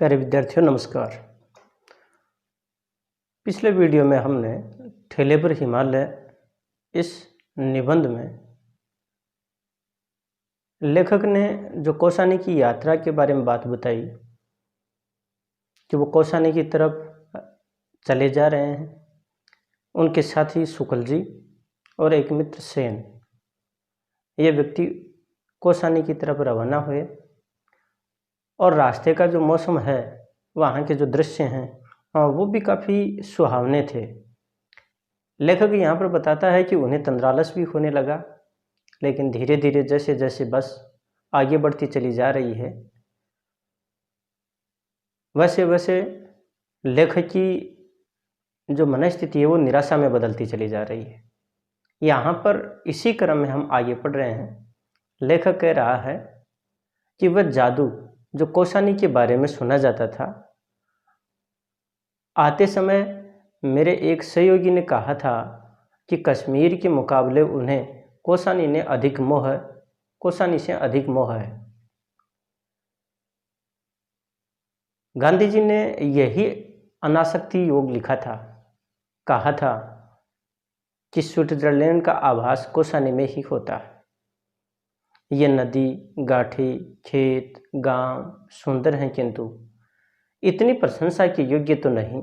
प्यारे विद्यार्थियों नमस्कार। पिछले वीडियो में हमने ठेले पर हिमालय इस निबंध में लेखक ने जो कौसानी की यात्रा के बारे में बात बताई कि वो कौसानी की तरफ चले जा रहे हैं। उनके साथी शुक्ल जी और एक मित्र सेन, ये व्यक्ति कौसानी की तरफ रवाना हुए और रास्ते का जो मौसम है, वहाँ के जो दृश्य हैं वो भी काफ़ी सुहावने थे। लेखक यहाँ पर बताता है कि उन्हें तंद्रालस भी होने लगा, लेकिन धीरे धीरे जैसे जैसे बस आगे बढ़ती चली जा रही है, वैसे वैसे लेखक की जो मनस्थिति है वो निराशा में बदलती चली जा रही है। यहाँ पर इसी क्रम में हम आगे पढ़ रहे हैं। लेखक कह रहा है कि वह जादू जो कौसानी के बारे में सुना जाता था, आते समय मेरे एक सहयोगी ने कहा था कि कश्मीर के मुकाबले उन्हें कौसानी से अधिक मोह है। गांधी जी ने यही अनासक्ति योग लिखा था, कहा था कि स्विट्जरलैंड का आभास कौसानी में ही होता है। ये नदी, गाठी, खेत, गांव सुंदर हैं, किंतु इतनी प्रशंसा के योग्य तो नहीं।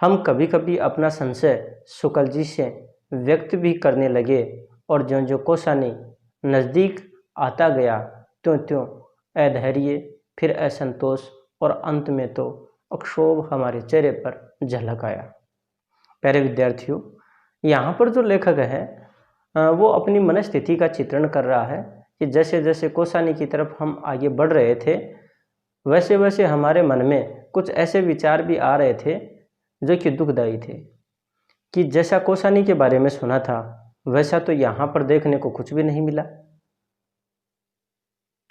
हम कभी कभी अपना संशय शुक्ल जी से व्यक्त भी करने लगे और ज्यों ज्यों कौसानी नज़दीक आता गया त्यों त्यों अधैर्य, फिर असंतोष और अंत में तो अक्षोभ हमारे चेहरे पर झलक आया। प्यारे विद्यार्थियों, यहाँ पर जो लेखक है वो अपनी मनस्थिति का चित्रण कर रहा है कि जैसे जैसे कौसानी की तरफ हम आगे बढ़ रहे थे, वैसे वैसे हमारे मन में कुछ ऐसे विचार भी आ रहे थे जो कि दुखदायी थे कि जैसा कौसानी के बारे में सुना था वैसा तो यहाँ पर देखने को कुछ भी नहीं मिला।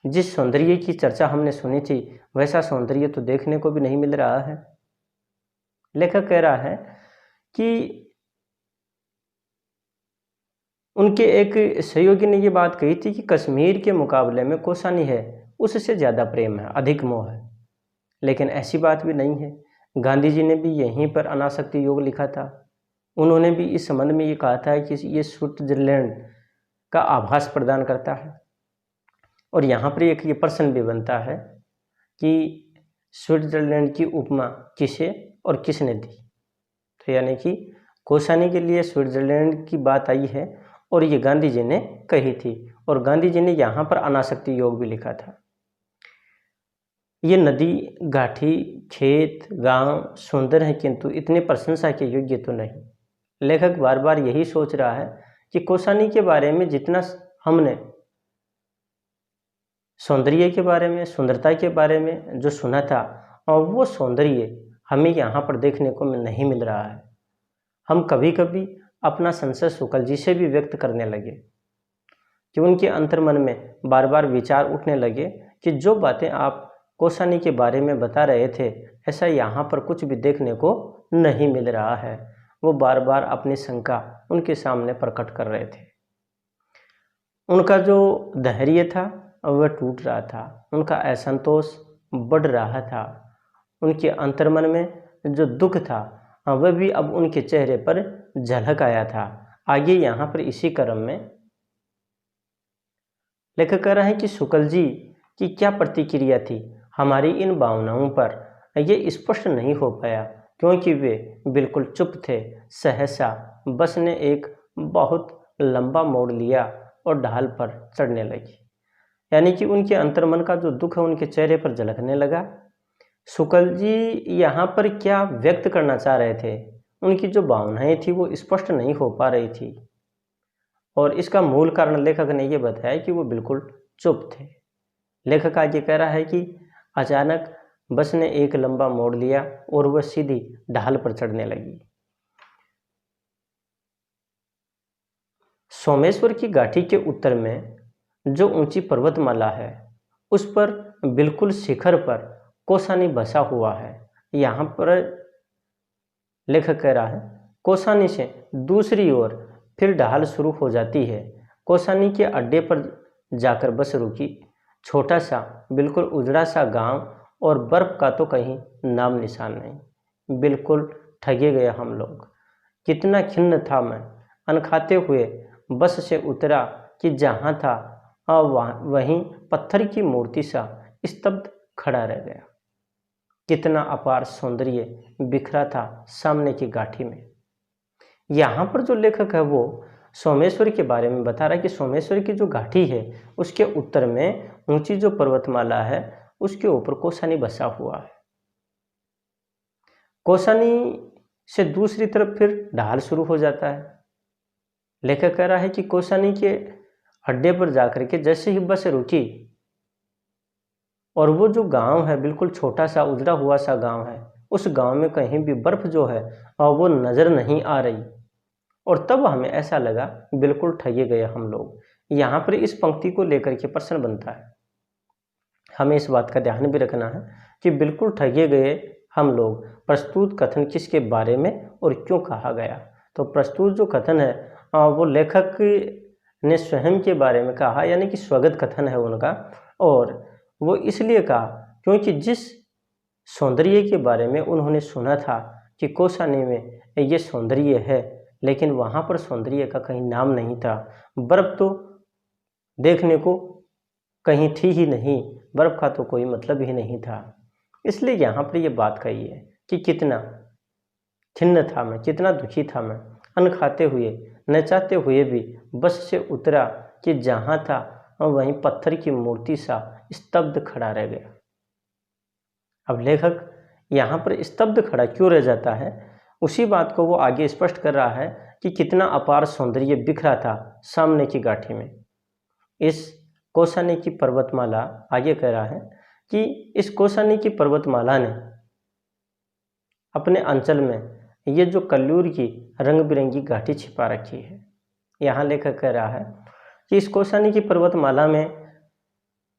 जिस सौंदर्य की चर्चा हमने सुनी थी वैसा सौंदर्य तो देखने को भी नहीं मिल रहा है। लेखक कह रहा है कि उनके एक सहयोगी ने ये बात कही थी कि कश्मीर के मुकाबले में कौसानी है उससे ज़्यादा प्रेम है, अधिक मोह है, लेकिन ऐसी बात भी नहीं है। गांधी जी ने भी यहीं पर अनासक्ति योग लिखा था। उन्होंने भी इस संबंध में ये कहा था कि ये स्विट्जरलैंड का आभास प्रदान करता है। और यहाँ पर एक ये प्रश्न भी बनता है कि स्विट्जरलैंड की उपमा किसे और किसने दी। तो यानी कि कौसानी के लिए स्विट्जरलैंड की बात आई है और ये गांधी जी ने कही थी, और गांधी जी ने यहाँ पर अनासक्ति योग भी लिखा था। ये नदी, गाठी, खेत, गांव सुंदर हैं, किंतु इतने प्रशंसा के योग्य तो नहीं। लेखक बार बार यही सोच रहा है कि कौसानी के बारे में जितना हमने सौंदर्य के बारे में, सुंदरता के बारे में जो सुना था, और वो सौंदर्य हमें यहाँ पर देखने को नहीं मिल रहा है। हम कभी कभी अपना संशय शुक्ल जी से भी व्यक्त करने लगे कि उनके अंतर्मन में बार बार विचार उठने लगे कि जो बातें आप कौसानी के बारे में बता रहे थे ऐसा यहाँ पर कुछ भी देखने को नहीं मिल रहा है। वो बार बार अपनी शंका उनके सामने प्रकट कर रहे थे। उनका जो धैर्य था वह टूट रहा था, उनका असंतोष बढ़ रहा था, उनके अंतर्मन में जो दुख था वह भी अब उनके चेहरे पर झलक आया था। आगे यहाँ पर इसी क्रम में लेखक कह रहे हैं कि शुक्ल जी की क्या प्रतिक्रिया थी हमारी इन भावनाओं पर, ये स्पष्ट नहीं हो पाया क्योंकि वे बिल्कुल चुप थे। सहसा बस ने एक बहुत लंबा मोड़ लिया और ढाल पर चढ़ने लगी। यानी कि उनके अंतर्मन का जो दुख है उनके चेहरे पर झलकने लगा। शुक्ल जी यहाँ पर क्या व्यक्त करना चाह रहे थे, उनकी जो भावनाएं थी वो स्पष्ट नहीं हो पा रही थी, और इसका मूल कारण लेखक ने ये बताया कि वो बिल्कुल चुप थे। लेखक आगे कह रहा है कि अचानक बस ने एक लंबा मोड़ लिया और वह सीधी ढाल पर चढ़ने लगी। सोमेश्वर की घाटी के उत्तर में जो ऊंची पर्वतमाला है उस पर बिल्कुल शिखर पर कौसानी बसा हुआ है। यहाँ पर लेखक कह रहा है कौसानी से दूसरी ओर फिर ढाल शुरू हो जाती है। कौसानी के अड्डे पर जाकर बस रुकी। छोटा सा बिल्कुल उजड़ा सा गांव और बर्फ का तो कहीं नाम निशान नहीं। बिल्कुल ठगे गए हम लोग। कितना खिन्न था मैं, अनखाते हुए बस से उतरा कि जहाँ था वहीं पत्थर की मूर्ति सा स्तब्ध खड़ा रह गया। कितना अपार सौंदर्य बिखरा था सामने की गाठी में। यहाँ पर जो लेखक है वो सोमेश्वर के बारे में बता रहा है कि सोमेश्वर की जो घाटी है उसके उत्तर में ऊंची जो पर्वतमाला है उसके ऊपर कौसानी बसा हुआ है। कौसानी से दूसरी तरफ फिर ढाल शुरू हो जाता है। लेखक कह रहा है कि कौसानी के अड्डे पर जाकर के जैसे ही बस रुकी और वो जो गांव है बिल्कुल छोटा सा उजड़ा हुआ सा गांव है, उस गांव में कहीं भी बर्फ जो है वो नजर नहीं आ रही। और तब हमें ऐसा लगा बिल्कुल ठगे गए हम लोग। यहाँ पर इस पंक्ति को लेकर के प्रश्न बनता है, हमें इस बात का ध्यान भी रखना है कि बिल्कुल ठगे गए हम लोग। प्रस्तुत कथन किसके बारे में और क्यों कहा गया? तो प्रस्तुत जो कथन है वो लेखक ने स्वयं के बारे में कहा, यानी कि स्वगत कथन है उनका। और वो इसलिए कहा क्योंकि जिस सौंदर्य के बारे में उन्होंने सुना था कि कौसानी में ये सौंदर्य है, लेकिन वहाँ पर सौंदर्य का कहीं नाम नहीं था। बर्फ तो देखने को कहीं थी ही नहीं, बर्फ का तो कोई मतलब ही नहीं था। इसलिए यहाँ पर ये बात कही है कि कितना खिन्न था मैं, कितना दुखी था मैं, अन्न खाते हुए न चाहते हुए भी बस से उतरा कि जहाँ था वहीं पत्थर की मूर्ति सा स्तब्ध खड़ा रह गया। अब लेखक यहाँ पर स्तब्ध खड़ा क्यों रह जाता है, उसी बात को वो आगे स्पष्ट कर रहा है कि कितना अपार सौंदर्य बिखरा था सामने की गाठी में। इस कौसानी की पर्वतमाला, आगे कह रहा है कि इस कौसानी की पर्वतमाला ने अपने अंचल में ये जो कल्लूर की रंग बिरंगी घाटी छिपा रखी है। यहाँ लेखक कह रहा है कि इस कौसानी की पर्वतमाला में,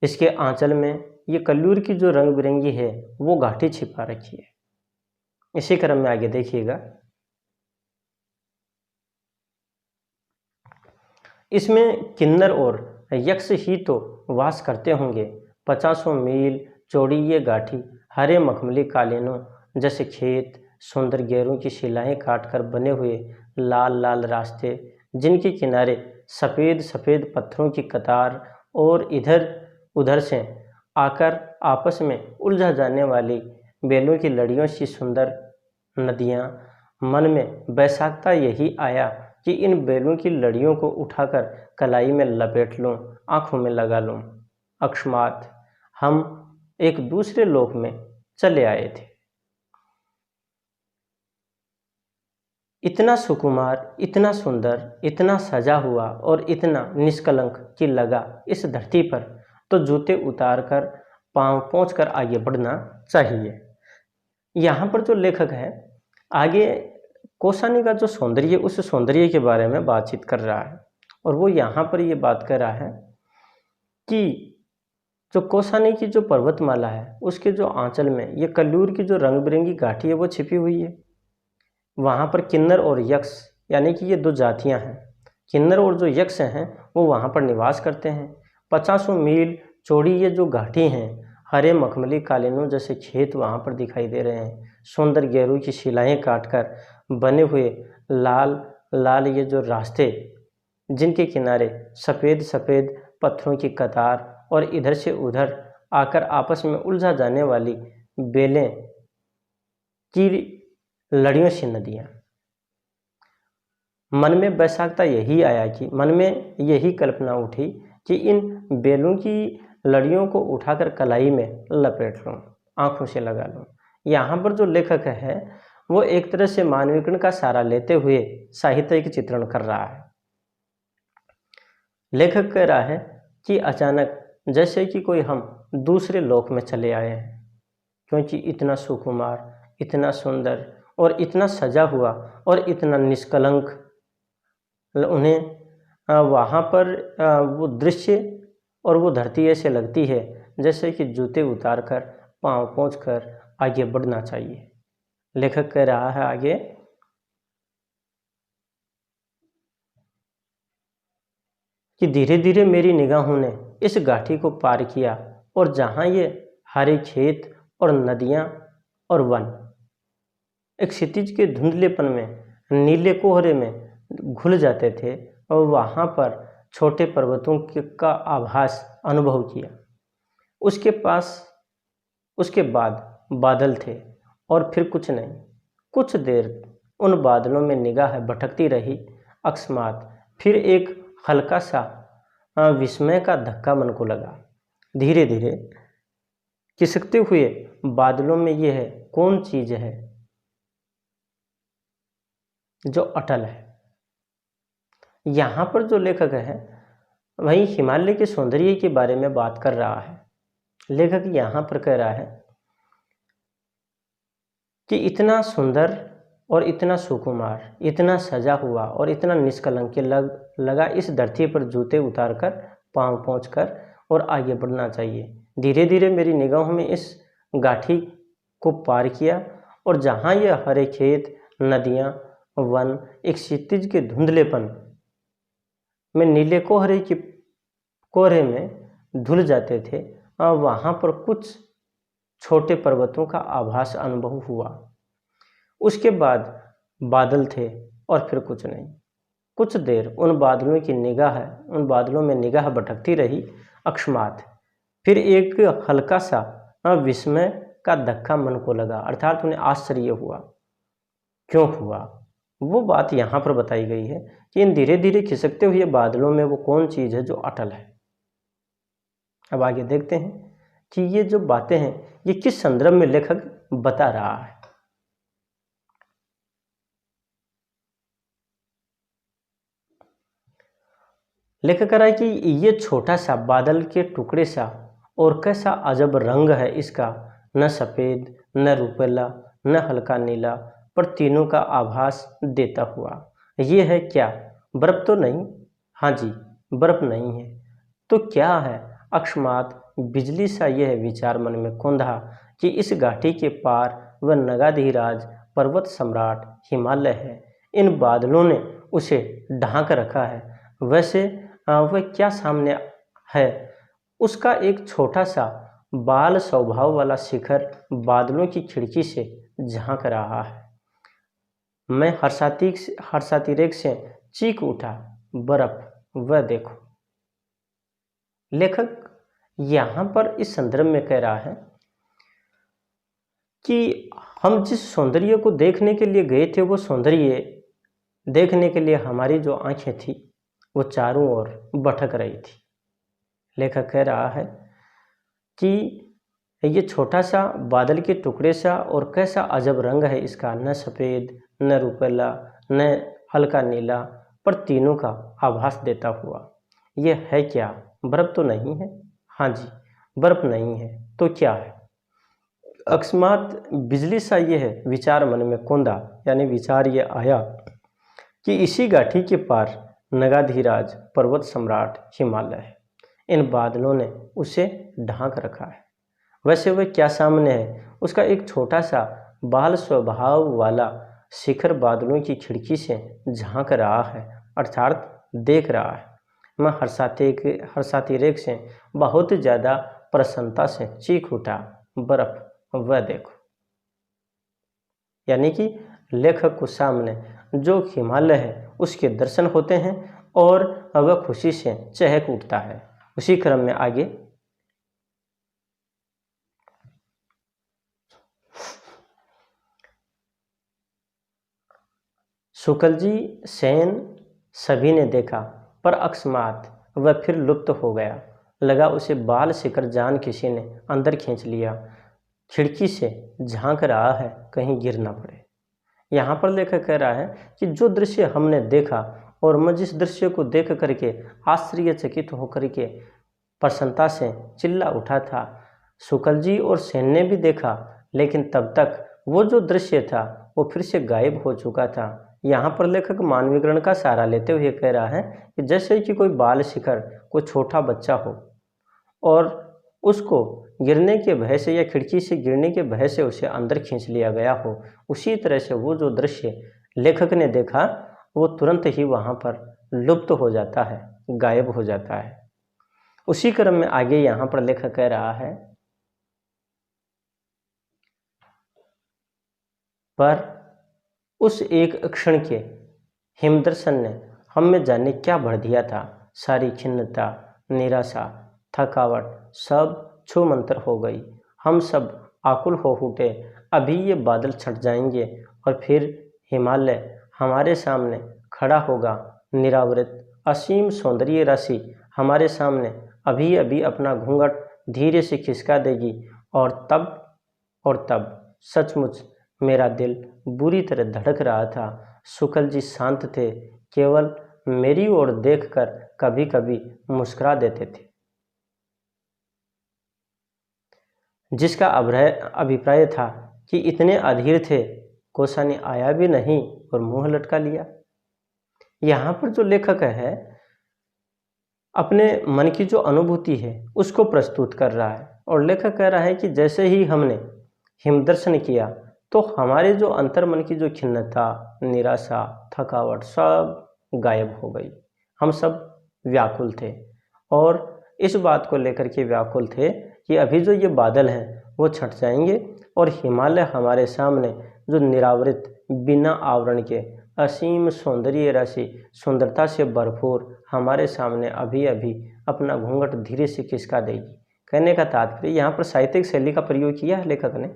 इसके आंचल में ये कल्लूर की जो रंग बिरंगी है वो घाटी छिपा रखी है। इसी क्रम में आगे देखिएगा, इसमें किन्नर और यक्ष ही तो वास करते होंगे। 50 मील चौड़ी ये गाठी हरे मखमली कालीनों जैसे खेत, सुंदर गेरों की शिलाएं काटकर बने हुए लाल लाल रास्ते, जिनके किनारे सफ़ेद सफ़ेद पत्थरों की कतार और इधर उधर से आकर आपस में उलझा जाने वाली बेलों की लड़ियों सी सुंदर नदियाँ। मन में बैसाखता यही आया कि इन बेलों की लड़ियों को उठाकर कलाई में लपेट लूं, आंखों में लगा लूं। अकस्मात हम एक दूसरे लोक में चले आए थे। इतना सुकुमार, इतना सुंदर, इतना सजा हुआ और इतना निष्कलंक कि लगा इस धरती पर तो जूते उतार कर पाँव पोंछ कर आगे बढ़ना चाहिए। यहाँ पर जो लेखक है आगे कौसानी का जो सौंदर्य, उस सौंदर्य के बारे में बातचीत कर रहा है। और वो यहाँ पर ये बात कर रहा है कि जो कौसानी की जो पर्वतमाला है उसके जो आंचल में ये कल्लूर की जो रंग बिरंगी घाटी है वो छिपी हुई है। वहाँ पर किन्नर और यक्ष, यानी कि ये दो जातियाँ हैं, किन्नर और जो यक्ष हैं वो वहाँ पर निवास करते हैं। 50 मील चौड़ी ये जो घाटी हैं, हरे मखमली कालीनों जैसे खेत वहाँ पर दिखाई दे रहे हैं। सुंदर गेरू की शिलाएं काटकर बने हुए लाल लाल ये जो रास्ते, जिनके किनारे सफ़ेद सफ़ेद पत्थरों की कतार और इधर से उधर आकर आपस में उलझा जाने वाली बेलें की लड़ियों सी नदियाँ। मन में बैसाखता यही आया कि मन में यही कल्पना उठी कि इन बेलों की लड़ियों को उठाकर कलाई में लपेट लूँ, आँखों से लगा लूँ। यहाँ पर जो लेखक है वो एक तरह से मानवीकरण का सहारा लेते हुए साहित्य की चित्रण कर रहा है। लेखक कह रहा है कि अचानक जैसे कि कोई हम दूसरे लोक में चले आए हैं, क्योंकि इतना सुकुमार, इतना सुंदर और इतना सजा हुआ और इतना निष्कलंक उन्हें वहाँ पर वो दृश्य और वो धरती ऐसे लगती है जैसे कि जूते उतार कर पाँव पोंछ कर आगे बढ़ना चाहिए। लेखक कह रहा है आगे कि धीरे धीरे मेरी निगाहों ने इस घाटी को पार किया और जहाँ ये हरे खेत, और नदियाँ और वन एक क्षितिज के धुंधलेपन में, नीले कोहरे में घुल जाते थे और वहाँ पर छोटे पर्वतों का आभास अनुभव किया। उसके बाद बादल थे और फिर कुछ नहीं। कुछ देर उन बादलों में निगाह भटकती रही। अकस्मात फिर एक हल्का सा विस्मय का धक्का मन को लगा। धीरे धीरे खिसकते हुए बादलों में यह कौन चीज है जो अटल है? यहाँ पर जो लेखक है वही हिमालय के सौंदर्य के बारे में बात कर रहा है। लेखक यहाँ पर कह रहा है कि इतना सुंदर और इतना सुकुमार, इतना सजा हुआ और इतना निष्कलंक लगा इस धरती पर जूते उतारकर पांव पहुँचकर और आगे बढ़ना चाहिए। धीरे धीरे मेरी निगाहों में इस गाठी को पार किया और जहाँ यह हरे खेत, नदियाँ, वन एक क्षितिज के धुंधलेपन में नीले कोहरे में धुल जाते थे और वहाँ पर कुछ छोटे पर्वतों का आभास अनुभव हुआ। उसके बाद बादल थे और फिर कुछ नहीं। कुछ देर उन बादलों में निगाह भटकती रही। अकस्मात फिर एक हल्का सा विस्मय का धक्का मन को लगा, अर्थात उन्हें आश्चर्य हुआ। क्यों हुआ? वो बात यहाँ पर बताई गई है कि इन धीरे धीरे खिसकते हुए बादलों में वो कौन चीज़ है जो अटल है। अब आगे देखते हैं कि ये जो बातें हैं ये किस संदर्भ में लेखक बता रहा है। लेखक कह रहा है कि ये छोटा सा बादल के टुकड़े सा और कैसा अजब रंग है इसका, न सफ़ेद, न रुपेला, न हल्का नीला, पर तीनों का आभास देता हुआ। ये है क्या? बर्फ तो नहीं? हाँ जी, बर्फ नहीं है तो क्या है? अकस्मात बिजली सा यह विचार मन में कौंधा कि इस घाटी के पार वह नगाधिराज पर्वत सम्राट हिमालय है। इन बादलों ने उसे ढांक रखा है। वैसे वह क्या सामने है? उसका एक छोटा सा बाल स्वभाव वाला शिखर बादलों की खिड़की से झांक रहा है। मैं हर्षातिरेक से चीख उठा, बर्फ, वह देखो। लेखक यहाँ पर इस संदर्भ में कह रहा है कि हम जिस सौंदर्य को देखने के लिए गए थे वो सौंदर्य देखने के लिए हमारी जो आंखें थी वो चारों ओर भटक रही थी। लेखक कह रहा है कि ये छोटा सा बादल के टुकड़े सा और कैसा अजब रंग है इसका, न सफ़ेद, न रुपेला, न हल्का नीला, पर तीनों का आभास देता हुआ। ये है क्या? बर्फ तो नहीं है? हाँ जी, बर्फ नहीं है तो क्या है? अकस्मात बिजली सा ये है विचार मन में कौंधा, यानी विचार ये आया कि इसी घाटी के पार नगाधिराज पर्वत सम्राट हिमालय है। इन बादलों ने उसे ढांक रखा है। वैसे वह क्या सामने है? उसका एक छोटा सा बाल स्वभाव वाला शिखर बादलों की खिड़की से झांक रहा है, अर्थात देख रहा है। मैं हर्षातिरेक से बहुत ज़्यादा प्रसन्नता से चीख उठा, बर्फ, वह देखो। यानी कि लेखक को सामने जो हिमालय है उसके दर्शन होते हैं और वह खुशी से चहक उठता है। उसी क्रम में आगे शुक्ल जी, सेन सभी ने देखा, पर अकस्मात वह फिर लुप्त हो गया। लगा उसे बाल शिखर जान किसी ने अंदर खींच लिया। खिड़की से झांक रहा है कहीं गिर ना पड़े। यहाँ पर लेखक कह रहा है कि जो दृश्य हमने देखा और मैं जिस दृश्य को देख करके आश्चर्यचकित होकर के प्रसन्नता से चिल्ला उठा था, शुक्ल जी और सेन ने भी देखा, लेकिन तब तक वो जो दृश्य था वो फिर से गायब हो चुका था। यहाँ पर लेखक मानवीकरण का सहारा लेते हुए कह रहा है कि जैसे कि कोई बाल शिखर, कोई छोटा बच्चा हो और उसको गिरने के भय से या खिड़की से गिरने के भय से उसे अंदर खींच लिया गया हो, उसी तरह से वो जो दृश्य लेखक ने देखा वो तुरंत ही वहाँ पर लुप्त हो जाता है, गायब हो जाता है। उसी क्रम में आगे यहाँ पर लेखक कह रहा है पर उस एक क्षण के हिमदर्शन ने हम में जाने क्या भर दिया था। सारी खिन्नता, निराशा, थकावट सब छूमंतर हो गई। हम सब आकुल हो उठे, अभी ये बादल छट जाएंगे और फिर हिमालय हमारे सामने खड़ा होगा। निरावृत असीम सौंदर्य राशि हमारे सामने अभी अभी अपना घूंघट धीरे से खिसका देगी। और तब सचमुच मेरा दिल बुरी तरह धड़क रहा था। शुक्ल जी शांत थे, केवल मेरी ओर देखकर कभी कभी मुस्कुरा देते थे। जिसका अभिप्राय था कि इतने अधीर थे, कोसा ने आया भी नहीं और मुंह लटका लिया। यहाँ पर जो लेखक है अपने मन की जो अनुभूति है उसको प्रस्तुत कर रहा है और लेखक कह रहा है कि जैसे ही हमने हिमदर्शन किया तो हमारे जो अंतर्मन की जो खिन्नता, निराशा, थकावट सब गायब हो गई। हम सब व्याकुल थे और इस बात को लेकर के व्याकुल थे कि अभी जो ये बादल हैं वो छट जाएंगे और हिमालय हमारे सामने जो निरावृत, बिना आवरण के असीम सौंदर्य राशि, सुंदरता से भरपूर हमारे सामने अभी अभी अपना घूंघट धीरे से खिसका देगी। कहने का तात्पर्य यहाँ पर साहित्यिक शैली का प्रयोग किया है लेखक ने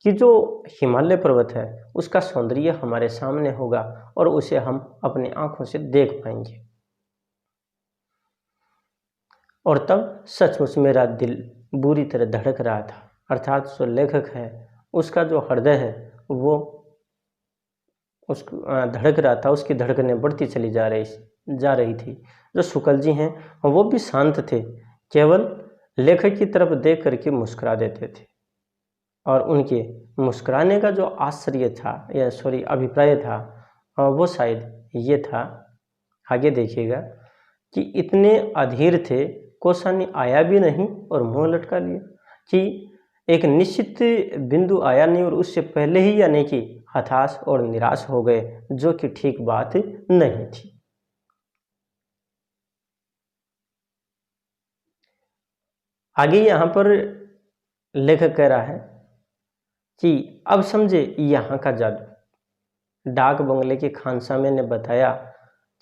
कि जो हिमालय पर्वत है उसका सौंदर्य हमारे सामने होगा और उसे हम अपनी आंखों से देख पाएंगे। और तब सचमुच मेरा दिल बुरी तरह धड़क रहा था। अर्थात जो लेखक है उसका जो हृदय है वो धड़क रहा था, उसकी धड़कनें बढ़ती चली जा रही थी। जो शुक्ल जी हैं वो भी शांत थे, केवल लेखक की तरफ देख करके मुस्कुरा देते थे और उनके मुस्कुराने का जो आश्चर्य था या अभिप्राय था वो शायद ये था, आगे देखिएगा, कि इतने अधीर थे, कोसा ने आया भी नहीं और मुंह लटका लिया। कि एक निश्चित बिंदु आया नहीं और उससे पहले ही यानी कि हताश और निराश हो गए, जो कि ठीक बात नहीं थी। आगे यहाँ पर लेखक कह रहा है कि अब समझे यहाँ का जादू। डाक बंगले के खानसामे ने बताया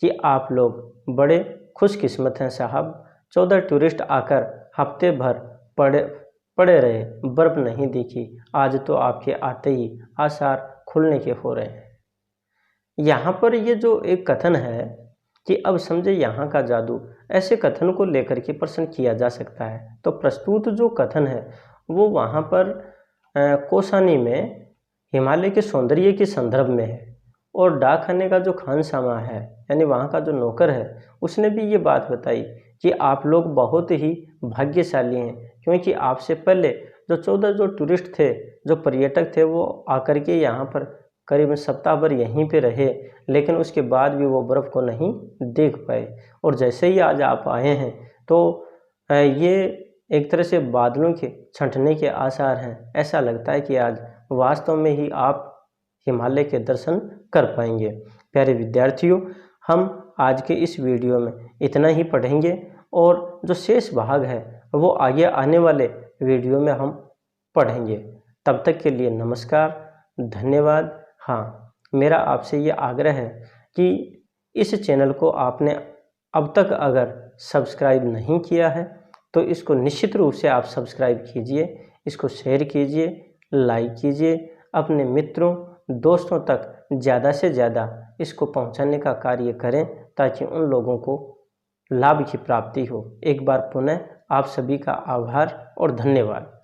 कि आप लोग बड़े खुशकिस्मत हैं साहब। 14 टूरिस्ट आकर हफ्ते भर पड़े रहे, बर्फ नहीं दिखी। आज तो आपके आते ही आसार खुलने के हो रहे हैं। यहाँ पर ये जो एक कथन है कि अब समझे यहाँ का जादू, ऐसे कथन को लेकर के प्रश्न किया जा सकता है। तो प्रस्तुत जो कथन है वो वहाँ पर कोसानी में हिमालय के सौंदर्य के संदर्भ में है और डाकखाने का जो खानसामा है यानी वहाँ का जो नौकर है उसने भी ये बात बताई कि आप लोग बहुत ही भाग्यशाली हैं, क्योंकि आपसे पहले जो 14 जो टूरिस्ट थे, जो पर्यटक थे, वो आकर के यहाँ पर करीब सप्ताह भर यहीं पे रहे, लेकिन उसके बाद भी वो बर्फ़ को नहीं देख पाए। और जैसे ही आज आप आए हैं तो ये एक तरह से बादलों के छंटने के आसार हैं। ऐसा लगता है कि आज वास्तव में ही आप हिमालय के दर्शन कर पाएंगे। प्यारे विद्यार्थियों, हम आज के इस वीडियो में इतना ही पढ़ेंगे और जो शेष भाग है वो आगे आने वाले वीडियो में हम पढ़ेंगे। तब तक के लिए नमस्कार, धन्यवाद। हाँ, मेरा आपसे ये आग्रह है कि इस चैनल को आपने अब तक अगर सब्सक्राइब नहीं किया है तो इसको निश्चित रूप से आप सब्सक्राइब कीजिए, इसको शेयर कीजिए, लाइक कीजिए, अपने मित्रों दोस्तों तक ज़्यादा से ज़्यादा इसको पहुंचाने का कार्य करें ताकि उन लोगों को लाभ की प्राप्ति हो। एक बार पुनः आप सभी का आभार और धन्यवाद।